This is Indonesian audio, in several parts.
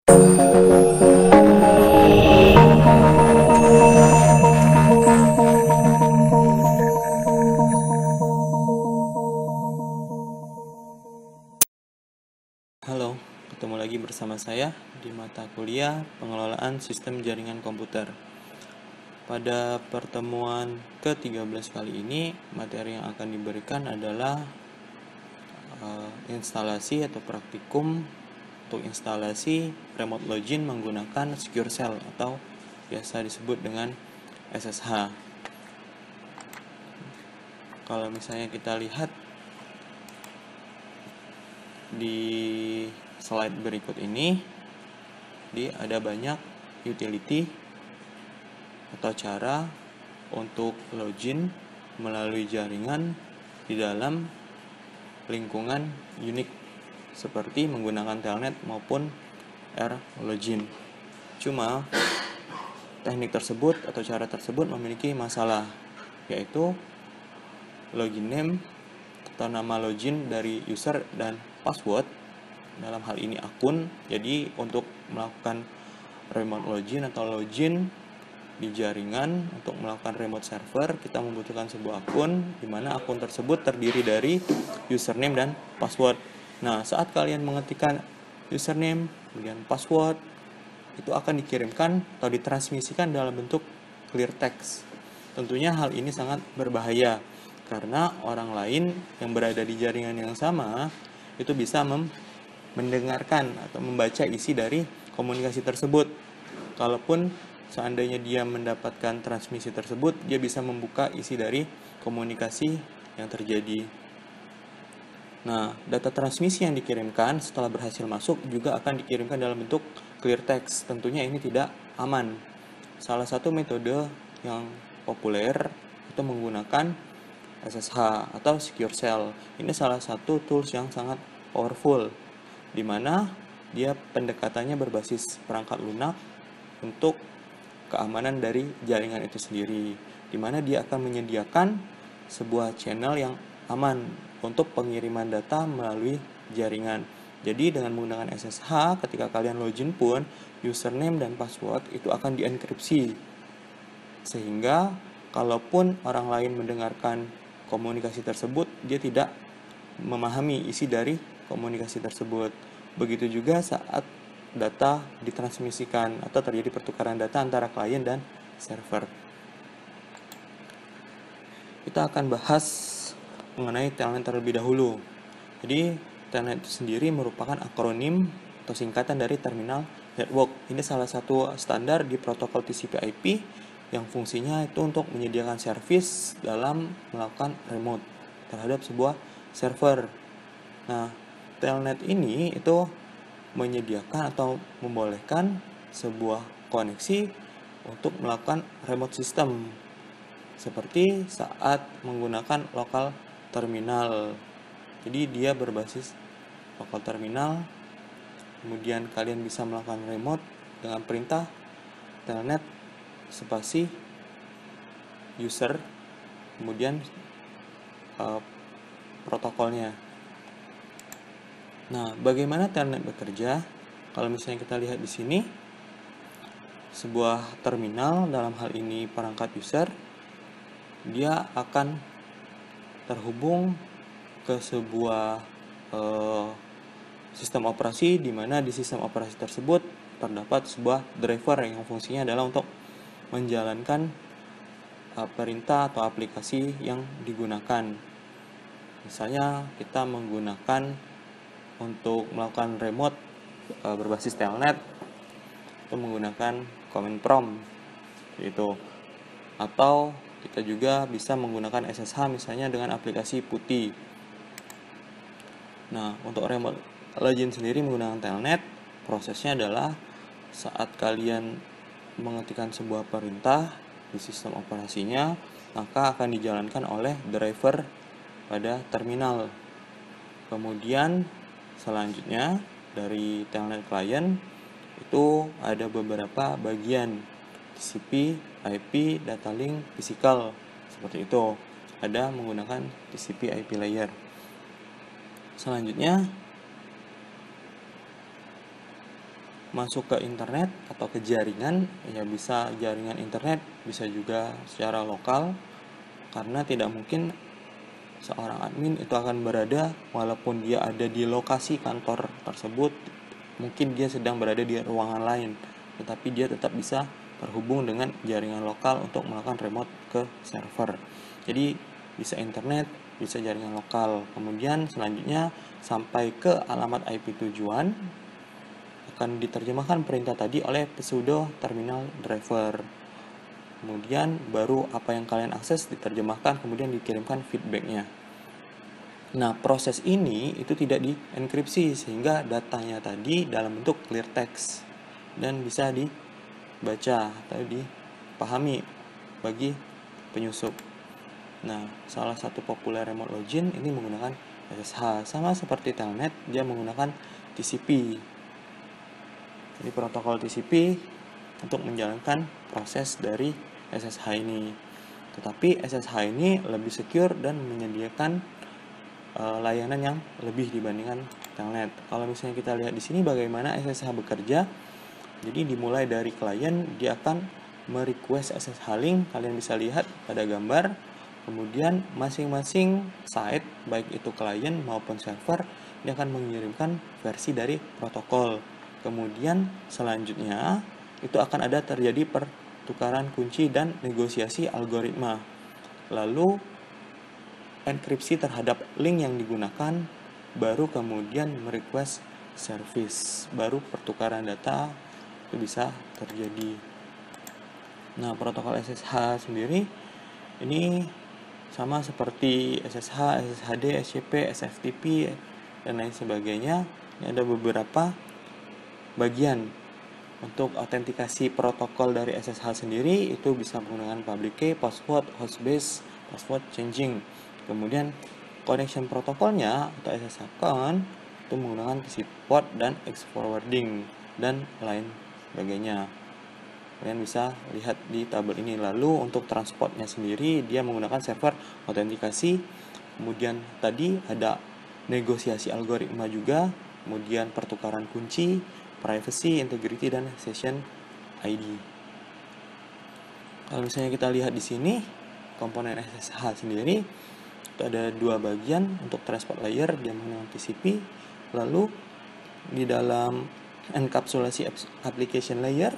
Halo, ketemu lagi bersama saya di mata kuliah Pengelolaan Sistem Jaringan Komputer. Pada pertemuan ke-13 kali ini, materi yang akan diberikan adalah instalasi atau praktikum untuk instalasi remote login menggunakan Secure Shell atau biasa disebut dengan SSH. Kalau misalnya kita lihat di slide berikut ini, ada banyak utility atau cara untuk login melalui jaringan di dalam lingkungan Unix seperti menggunakan telnet maupun R-Login. Cuma teknik tersebut atau cara tersebut memiliki masalah, yaitu login name atau nama login dari user dan password, dalam hal ini akun. Jadi untuk melakukan remote login atau login di jaringan untuk melakukan remote server, kita membutuhkan sebuah akun, di mana akun tersebut terdiri dari username dan password. Nah, saat kalian mengetikkan username kemudian password, itu akan dikirimkan atau ditransmisikan dalam bentuk clear text. Tentunya hal ini sangat berbahaya karena orang lain yang berada di jaringan yang sama itu bisa mendengarkan atau membaca isi dari komunikasi tersebut. Kalaupun seandainya dia mendapatkan transmisi tersebut, dia bisa membuka isi dari komunikasi yang terjadi. Nah, data transmisi yang dikirimkan setelah berhasil masuk juga akan dikirimkan dalam bentuk clear text. Tentunya ini tidak aman. Salah satu metode yang populer itu menggunakan SSH atau Secure Shell. Ini salah satu tools yang sangat powerful, di mana dia pendekatannya berbasis perangkat lunak untuk keamanan dari jaringan itu sendiri, di mana dia akan menyediakan sebuah channel yang aman untuk pengiriman data melalui jaringan. Jadi dengan menggunakan SSH, ketika kalian login pun, username dan password itu akan dienkripsi, sehingga kalaupun orang lain mendengarkan komunikasi tersebut, dia tidak memahami isi dari komunikasi tersebut. Begitu juga saat data ditransmisikan atau terjadi pertukaran data antara klien dan server. Kita akan bahas mengenai telnet terlebih dahulu. Jadi telnet itu sendiri merupakan akronim atau singkatan dari terminal network. Ini salah satu standar di protokol TCP/IP yang fungsinya itu untuk menyediakan servis dalam melakukan remote terhadap sebuah server. Nah, telnet ini itu menyediakan atau membolehkan sebuah koneksi untuk melakukan remote system, seperti saat menggunakan lokal terminal. Jadi dia berbasis lokal terminal, kemudian kalian bisa melakukan remote dengan perintah telnet spasi user kemudian protokolnya. Nah, bagaimana telnet bekerja? Kalau misalnya kita lihat di sini, sebuah terminal, dalam hal ini perangkat user, dia akan terhubung ke sebuah sistem operasi, di mana di sistem operasi tersebut terdapat sebuah driver yang fungsinya adalah untuk menjalankan perintah atau aplikasi yang digunakan. Misalnya kita menggunakan untuk melakukan remote berbasis telnet itu menggunakan command prompt gitu, atau kita juga bisa menggunakan SSH misalnya dengan aplikasi putih. Nah, untuk remote login sendiri menggunakan telnet, prosesnya adalah saat kalian mengetikkan sebuah perintah di sistem operasinya, maka akan dijalankan oleh driver pada terminal. Kemudian selanjutnya dari telnet client itu ada beberapa bagian TCP, IP, data link, physical, seperti itu. Ada menggunakan TCP IP layer. Selanjutnya masuk ke internet atau ke jaringan, ya bisa jaringan internet, bisa juga secara lokal, karena tidak mungkin seorang admin itu akan berada walaupun dia ada di lokasi kantor tersebut, mungkin dia sedang berada di ruangan lain, tetapi dia tetap bisa terhubung dengan jaringan lokal untuk melakukan remote ke server. Jadi bisa internet, bisa jaringan lokal. Kemudian selanjutnya sampai ke alamat IP tujuan, akan diterjemahkan perintah tadi oleh pseudo terminal driver. Kemudian baru apa yang kalian akses diterjemahkan, kemudian dikirimkan feedbacknya. Nah, proses ini itu tidak dienkripsi sehingga datanya tadi dalam bentuk clear text dan bisa dibaca atau dipahami bagi penyusup. Nah, salah satu populer remote login ini menggunakan SSH. Sama seperti Telnet, dia menggunakan TCP. Jadi protokol TCP untuk menjalankan proses dari SSH ini. Tetapi SSH ini lebih secure dan menyediakan layanan yang lebih dibandingkan Telnet. Kalau misalnya kita lihat di sini bagaimana SSH bekerja. Jadi dimulai dari klien, dia akan merequest SSH link. Kalian bisa lihat pada gambar. Kemudian masing-masing site, baik itu klien maupun server, dia akan mengirimkan versi dari protokol. Kemudian selanjutnya itu akan ada terjadi pertukaran kunci dan negosiasi algoritma. Lalu enkripsi terhadap link yang digunakan, baru kemudian merequest service, baru pertukaran data itu bisa terjadi. Nah, protokol SSH sendiri ini sama seperti SSH, SSHD, SCP, SFTP, dan lain sebagainya. Ini ada beberapa bagian. Untuk autentikasi protokol dari SSH sendiri itu bisa menggunakan public key, password, hostbase, password changing. Kemudian connection protokolnya atau SSH account itu menggunakan TCP port dan X forwarding dan lain sebagainya. Kalian bisa lihat di tabel ini. Lalu untuk transportnya sendiri dia menggunakan server autentikasi. Kemudian tadi ada negosiasi algoritma juga, kemudian pertukaran kunci, privacy, integrity, dan session ID. Kalau misalnya kita lihat di sini komponen SSH sendiri itu ada dua bagian. Untuk transport layer dia menggunakan TCP. Lalu di dalam enkapsulasi application layer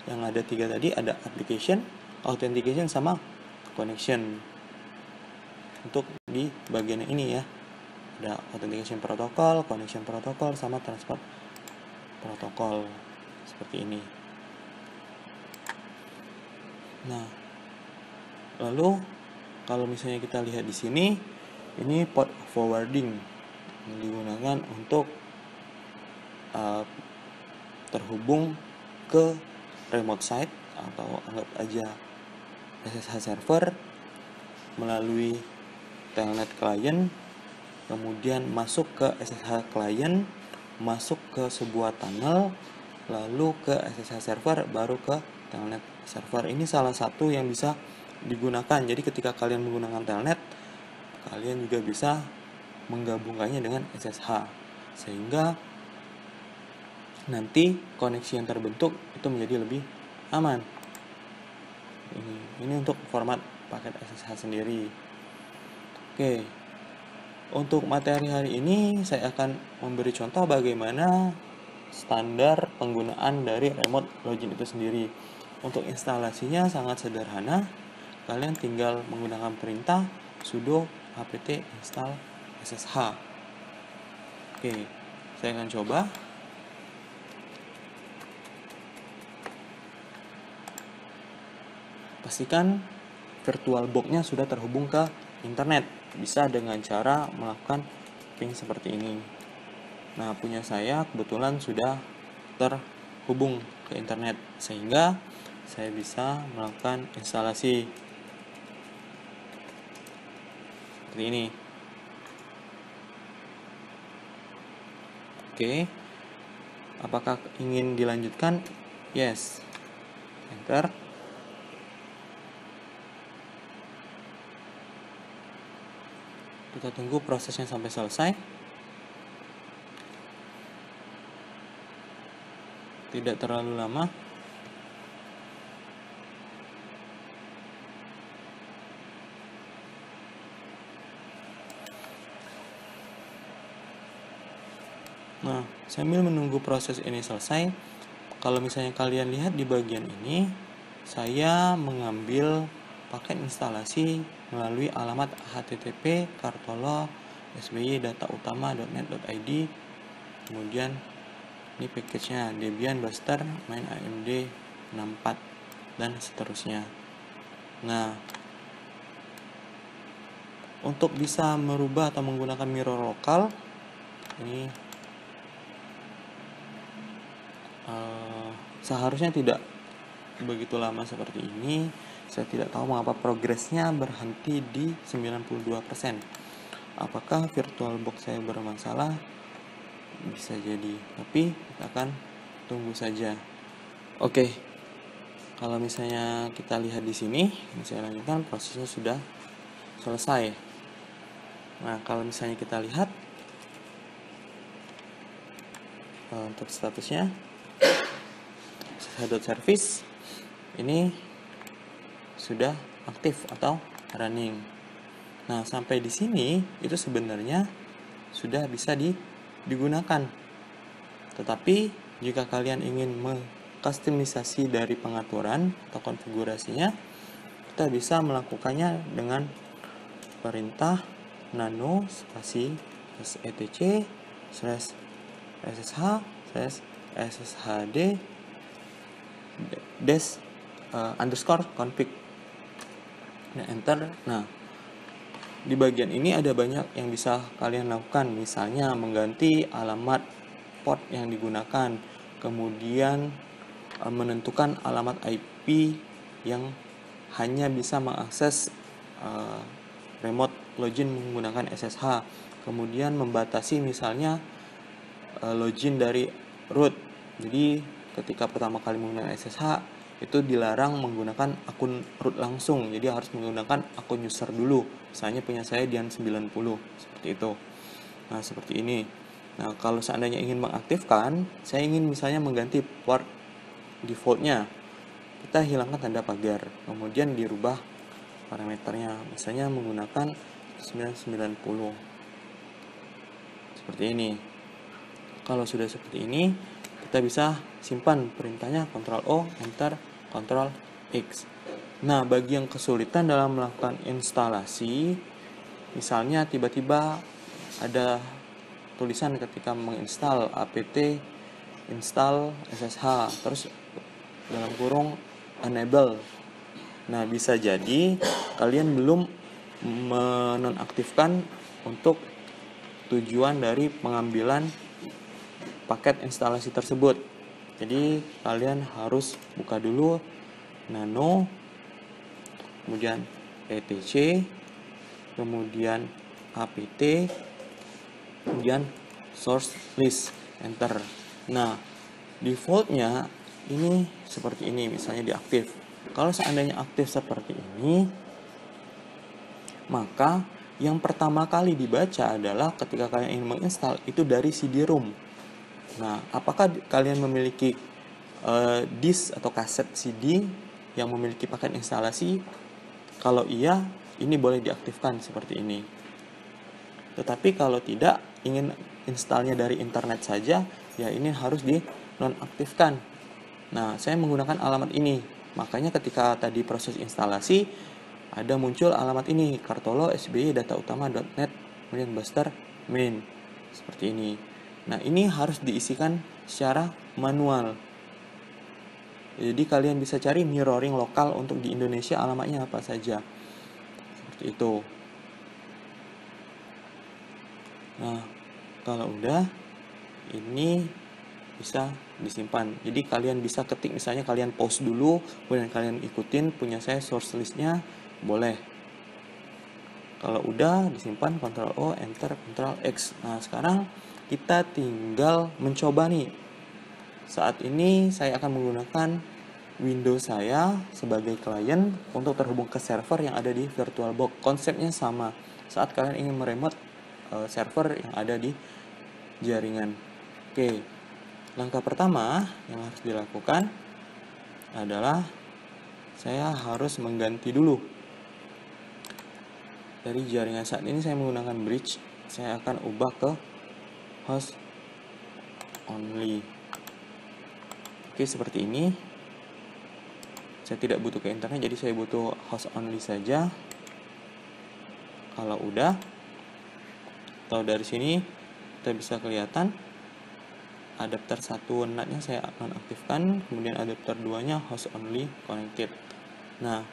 yang ada tiga tadi, ada application, authentication, sama connection. Untuk di bagian ini ya, ada authentication protocol, connection protocol, sama transport protokol seperti ini. Nah, lalu kalau misalnya kita lihat di sini, ini port forwarding yang digunakan untuk terhubung ke remote site atau anggap aja SSH server melalui Telnet client, kemudian masuk ke SSH client, masuk ke sebuah tunnel, lalu ke SSH server, baru ke Telnet server. Ini salah satu yang bisa digunakan. Jadi ketika kalian menggunakan Telnet, kalian juga bisa menggabungkannya dengan SSH sehingga nanti koneksi yang terbentuk itu menjadi lebih aman. Ini untuk format paket SSH sendiri. Oke. Untuk materi hari ini saya akan memberi contoh bagaimana standar penggunaan dari remote login itu sendiri. Untuk instalasinya sangat sederhana. Kalian tinggal menggunakan perintah sudo apt install SSH. Oke, saya akan coba. Pastikan VirtualBox-nya sudah terhubung ke internet. Bisa dengan cara melakukan ping seperti ini. Nah, punya saya kebetulan sudah terhubung ke internet sehingga saya bisa melakukan instalasi seperti ini. Oke. Apakah ingin dilanjutkan? Yes. Enter. Kita tunggu prosesnya sampai selesai. tidak terlalu lama. Nah, sambil menunggu proses ini selesai, kalau misalnya kalian lihat di bagian ini, saya mengambil paket instalasi melalui alamat http kartolo.sby.datautama.net.id. Kemudian ini package-nya Debian, Buster, main AMD 64 dan seterusnya. Nah, untuk bisa merubah atau menggunakan mirror lokal ini seharusnya tidak begitu lama seperti ini. Saya tidak tahu mengapa progresnya berhenti di 92%. Apakah VirtualBox saya bermasalah? Bisa jadi, tapi kita akan tunggu saja. Oke. Kalau misalnya kita lihat di sini, saya lanjutkan, prosesnya sudah selesai. Nah, kalau misalnya kita lihat untuk statusnya SSH.service ini sudah aktif atau running. Nah, sampai di sini itu sebenarnya sudah bisa digunakan. Tetapi jika kalian ingin mengkustomisasi dari pengaturan atau konfigurasinya, kita bisa melakukannya dengan perintah nano spasi etc /ssh/sshd _config. Nah, enter. Nah, di bagian ini ada banyak yang bisa kalian lakukan, misalnya mengganti alamat port yang digunakan, kemudian menentukan alamat IP yang hanya bisa mengakses remote login menggunakan SSH, kemudian membatasi misalnya login dari root. Jadi ketika pertama kali menggunakan SSH itu dilarang menggunakan akun root langsung, jadi harus menggunakan akun user dulu. Misalnya punya saya Dian 90 seperti itu. Nah, seperti ini. Nah, kalau seandainya ingin mengaktifkan, saya ingin misalnya mengganti port defaultnya, kita hilangkan tanda pagar, kemudian dirubah parameternya, misalnya menggunakan 990 seperti ini. Kalau sudah seperti ini, kita bisa simpan perintahnya Ctrl O, Enter, Ctrl X. Nah, bagi yang kesulitan dalam melakukan instalasi, misalnya tiba-tiba ada tulisan ketika menginstal apt install SSH, terus dalam kurung enable. Nah, bisa jadi kalian belum menonaktifkan untuk tujuan dari pengambilan paket instalasi tersebut. Jadi kalian harus buka dulu nano, kemudian etc, kemudian apt, kemudian source list, enter. Nah, defaultnya ini seperti ini, misalnya diaktif. Kalau seandainya aktif seperti ini, maka yang pertama kali dibaca adalah ketika kalian ingin menginstal itu dari CD-ROM. Nah, apakah kalian memiliki disk atau kaset CD yang memiliki paket instalasi? Kalau iya, ini boleh diaktifkan seperti ini. Tetapi kalau tidak, ingin installnya dari internet saja, ya ini harus dinonaktifkan. Nah, saya menggunakan alamat ini. Makanya ketika tadi proses instalasi, ada muncul alamat ini, kartolo.sby.datautama.net, kemudian buster main. Seperti ini. Nah, ini harus diisikan secara manual. Jadi kalian bisa cari mirroring lokal untuk di Indonesia, alamatnya apa saja. Seperti itu. Nah, kalau udah, ini bisa disimpan. Jadi kalian bisa ketik, misalnya kalian pause dulu, kemudian kalian ikutin punya saya source listnya, boleh. Kalau udah disimpan, Ctrl O, Enter, Ctrl X. Nah, sekarang kita tinggal mencoba nih. Saat ini saya akan menggunakan Windows saya sebagai klien untuk terhubung ke server yang ada di VirtualBox. Konsepnya sama. Saat kalian ingin meremote server yang ada di jaringan. Oke. Langkah pertama yang harus dilakukan adalah saya harus mengganti dulu. Dari jaringan saat ini saya menggunakan bridge, saya akan ubah ke host only. Oke, seperti ini. Saya tidak butuh ke internet, jadi saya butuh host only saja. Kalau udah, atau dari sini kita bisa kelihatan adapter 1 NAT-nya saya nonaktifkan, kemudian adapter 2-nya host only connected. Nah,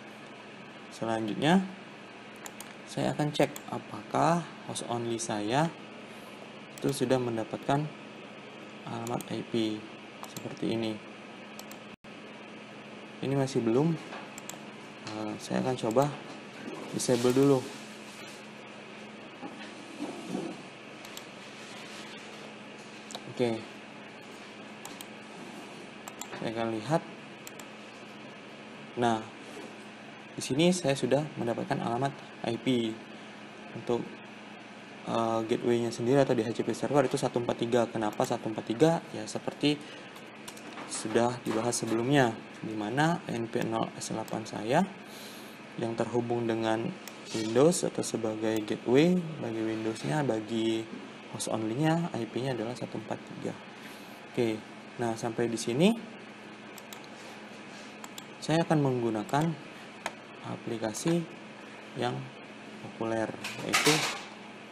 selanjutnya saya akan cek apakah host only saya itu sudah mendapatkan alamat IP seperti ini. Ini masih belum. Saya akan coba disable dulu. Oke. Saya akan lihat. Nah, di sini saya sudah mendapatkan alamat IP untuk gateway-nya sendiri atau DHCP server itu 143. Kenapa 143? Ya seperti sudah dibahas sebelumnya, di mana NP0S8 saya yang terhubung dengan Windows atau sebagai gateway bagi Windows-nya, bagi host only-nya IP-nya adalah 143. Oke. Nah, sampai di sini saya akan menggunakan aplikasi yang populer, yaitu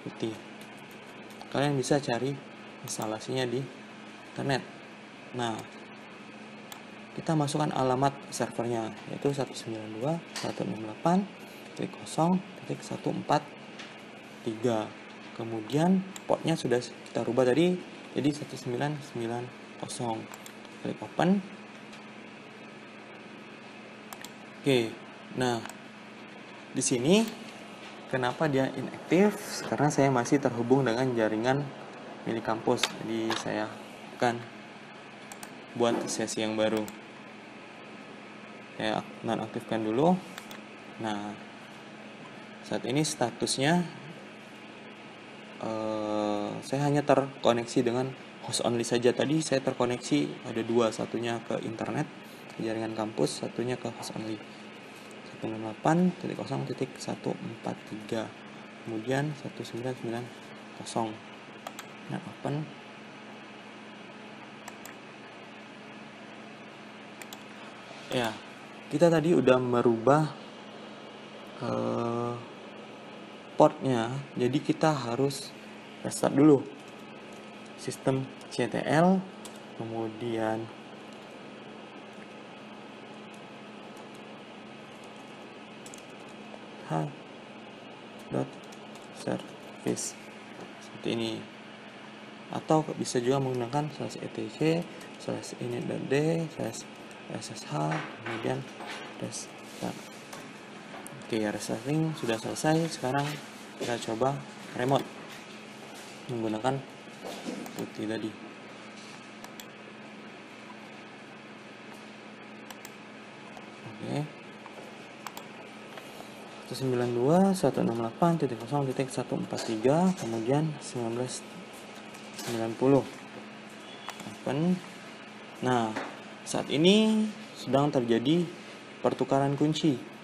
PuTTY. Kalian bisa cari instalasinya di internet. Nah, kita masukkan alamat servernya, yaitu 192.168.0.143. Kemudian portnya sudah kita rubah tadi jadi 1990. Klik open. Oke. Nah, di sini kenapa dia inaktif? Karena saya masih terhubung dengan jaringan milik kampus. Jadi saya akan buat sesi yang baru. Saya nonaktifkan dulu. Nah, saat ini statusnya saya hanya terkoneksi dengan host only saja. Tadi saya terkoneksi ada dua, satunya ke internet, ke jaringan kampus, satunya ke host only 168.0.143, kemudian 1990. Nah, open. Ya, kita tadi udah merubah portnya, jadi kita harus restart dulu sistem CTL, kemudian h.service seperti ini, atau bisa juga menggunakan /etc/init.d/ssh kemudian restart. Oke, restarting sudah selesai. Sekarang kita coba remote menggunakan PuTTY tadi. Oke. 192.168.0.143 kemudian 1990. Open. Nah, saat ini sedang terjadi pertukaran kunci.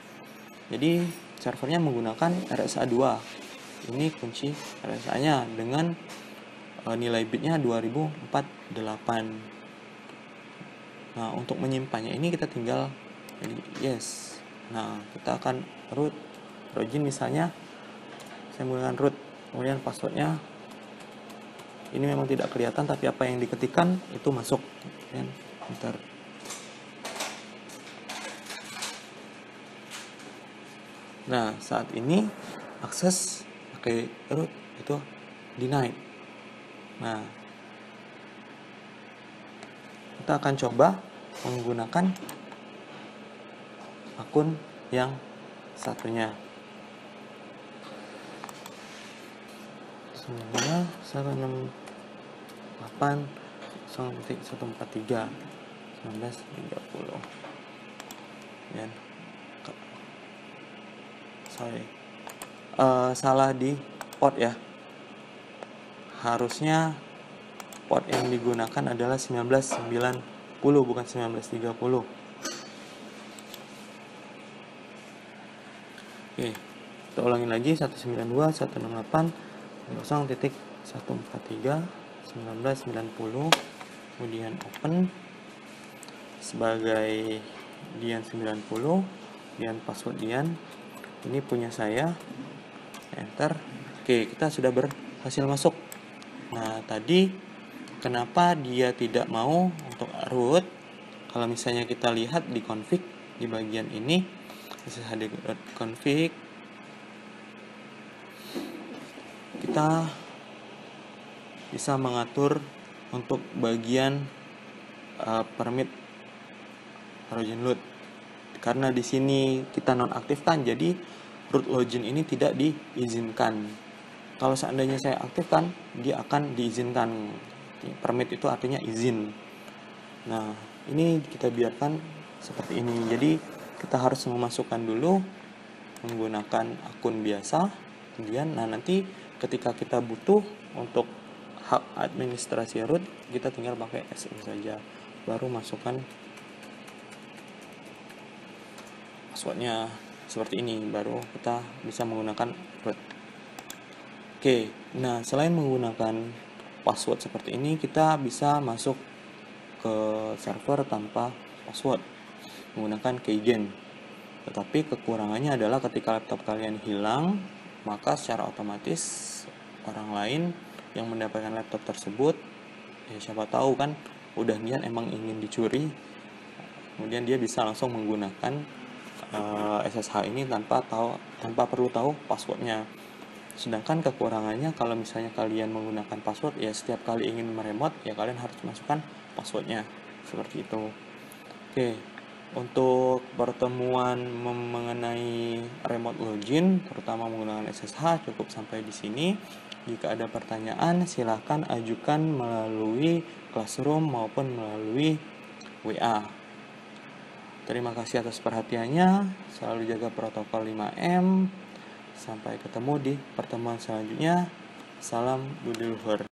Jadi servernya menggunakan RSA 2. Ini kunci RSA-nya dengan nilai bitnya 2048. Nah, untuk menyimpannya ini kita tinggal yes. Nah, kita akan root login misalnya. Saya menggunakan root, kemudian passwordnya ini memang tidak kelihatan, tapi apa yang diketikkan itu masuk. Dan enter. Nah, saat ini akses pakai root itu denied. Nah, kita akan coba menggunakan akun yang satunya. 168.0.143 1930. Dan salah di port ya, harusnya port yang digunakan adalah 1990 bukan 1930. Oke, kita ulangin lagi 192.168.0.143 kemudian open sebagai Dian 90, Dian password Dian. Ini punya saya. Enter. Oke, kita sudah berhasil masuk. Nah, tadi kenapa dia tidak mau untuk root? Kalau misalnya kita lihat di config di bagian ini, sshd.config, kita bisa mengatur untuk bagian permit login root. Karena di sini kita nonaktifkan, jadi root login ini tidak diizinkan. Kalau seandainya saya aktifkan, dia akan diizinkan. Permit itu artinya izin. Nah, ini kita biarkan seperti ini. Jadi kita harus memasukkan dulu menggunakan akun biasa. Kemudian nanti ketika kita butuh untuk hak administrasi root, kita tinggal pakai SM saja. Baru masukkan passwordnya seperti ini, baru kita bisa menggunakan root. Oke, nah selain menggunakan password seperti ini, kita bisa masuk ke server tanpa password menggunakan keygen. Tetapi kekurangannya adalah ketika laptop kalian hilang, maka secara otomatis orang lain yang mendapatkan laptop tersebut, ya siapa tahu kan udah niat emang ingin dicuri, kemudian dia bisa langsung menggunakan SSH ini tanpa perlu tahu passwordnya. Sedangkan kekurangannya kalau misalnya kalian menggunakan password, ya setiap kali ingin meremote ya kalian harus masukkan passwordnya seperti itu. Oke, untuk pertemuan mengenai remote login terutama menggunakan SSH cukup sampai di sini. Jika ada pertanyaan silahkan ajukan melalui Classroom maupun melalui WA. Terima kasih atas perhatiannya, selalu jaga protokol 5M. Sampai ketemu di pertemuan selanjutnya. Salam Good Luhur.